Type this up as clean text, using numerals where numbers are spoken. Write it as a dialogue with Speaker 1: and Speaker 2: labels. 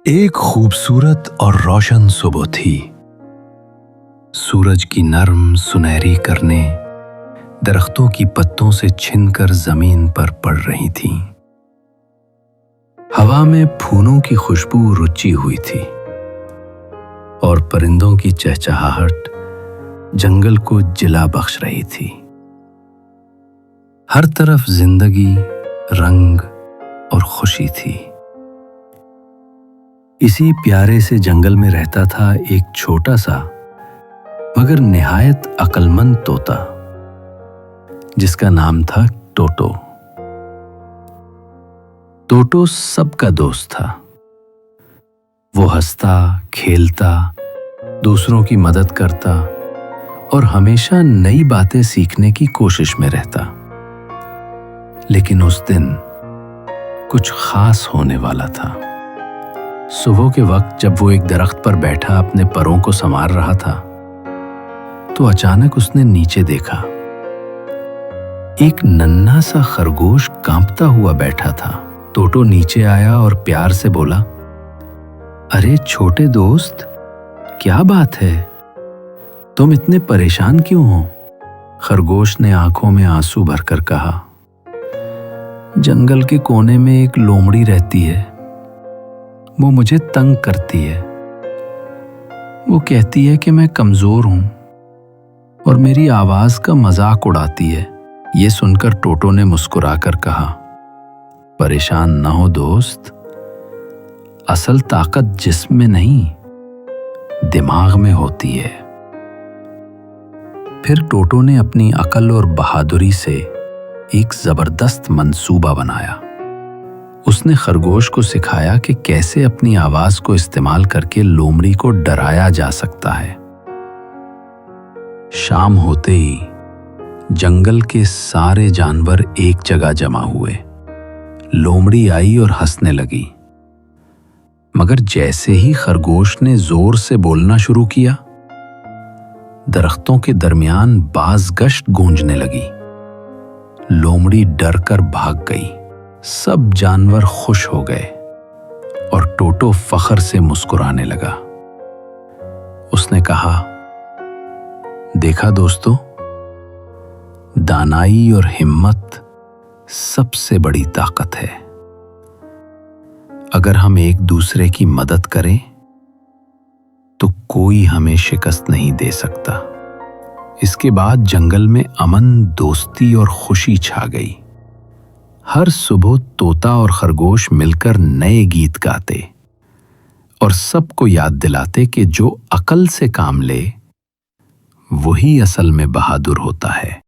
Speaker 1: ایک خوبصورت اور روشن صبح تھی۔ سورج کی نرم سنہری کرنیں درختوں کی پتوں سے چھن کر زمین پر پڑ رہی تھیں۔ ہوا میں پھولوں کی خوشبو رچی ہوئی تھی اور پرندوں کی چہچہاہٹ جنگل کو جلا بخش رہی تھی۔ ہر طرف زندگی، رنگ اور خوشی تھی۔ اسی پیارے سے جنگل میں رہتا تھا ایک چھوٹا سا مگر نہایت عقل مند طوطا جس کا نام تھا ٹوٹو۔ ٹوٹو سب کا دوست تھا۔ وہ ہنستا، کھیلتا، دوسروں کی مدد کرتا اور ہمیشہ نئی باتیں سیکھنے کی کوشش میں رہتا۔ لیکن اس دن کچھ خاص ہونے والا تھا۔ صبح کے وقت جب وہ ایک درخت پر بیٹھا اپنے پروں کو سنوار رہا تھا تو اچانک اس نے نیچے دیکھا۔ ایک ننھا سا خرگوش کانپتا ہوا بیٹھا تھا۔ ٹوٹو نیچے آیا اور پیار سے بولا، ارے چھوٹے دوست، کیا بات ہے؟ تم اتنے پریشان کیوں ہو؟ خرگوش نے آنکھوں میں آنسو بھر کر کہا، جنگل کے کونے میں ایک لومڑی رہتی ہے۔ وہ مجھے تنگ کرتی ہے۔ وہ کہتی ہے کہ میں کمزور ہوں اور میری آواز کا مذاق اڑاتی ہے۔ یہ سن کر ٹوٹو نے مسکرا کر کہا، پریشان نہ ہو دوست، اصل طاقت جسم میں نہیں، دماغ میں ہوتی ہے۔ پھر ٹوٹو نے اپنی عقل اور بہادری سے ایک زبردست منصوبہ بنایا۔ اس نے خرگوش کو سکھایا کہ کیسے اپنی آواز کو استعمال کر کے لومڑی کو ڈرایا جا سکتا ہے۔ شام ہوتے ہی جنگل کے سارے جانور ایک جگہ جمع ہوئے۔ لومڑی آئی اور ہنسنے لگی، مگر جیسے ہی خرگوش نے زور سے بولنا شروع کیا، درختوں کے درمیان باز گشت گونجنے لگی۔ لومڑی ڈر کر بھاگ گئی۔ سب جانور خوش ہو گئے اور ٹوٹو فخر سے مسکرانے لگا۔ اس نے کہا، دیکھا دوستو، دانائی اور ہمت سب سے بڑی طاقت ہے۔ اگر ہم ایک دوسرے کی مدد کریں تو کوئی ہمیں شکست نہیں دے سکتا۔ اس کے بعد جنگل میں امن، دوستی اور خوشی چھا گئی۔ ہر صبح طوطا اور خرگوش مل کر نئے گیت گاتے اور سب کو یاد دلاتے کہ جو عقل سے کام لے وہی اصل میں بہادر ہوتا ہے۔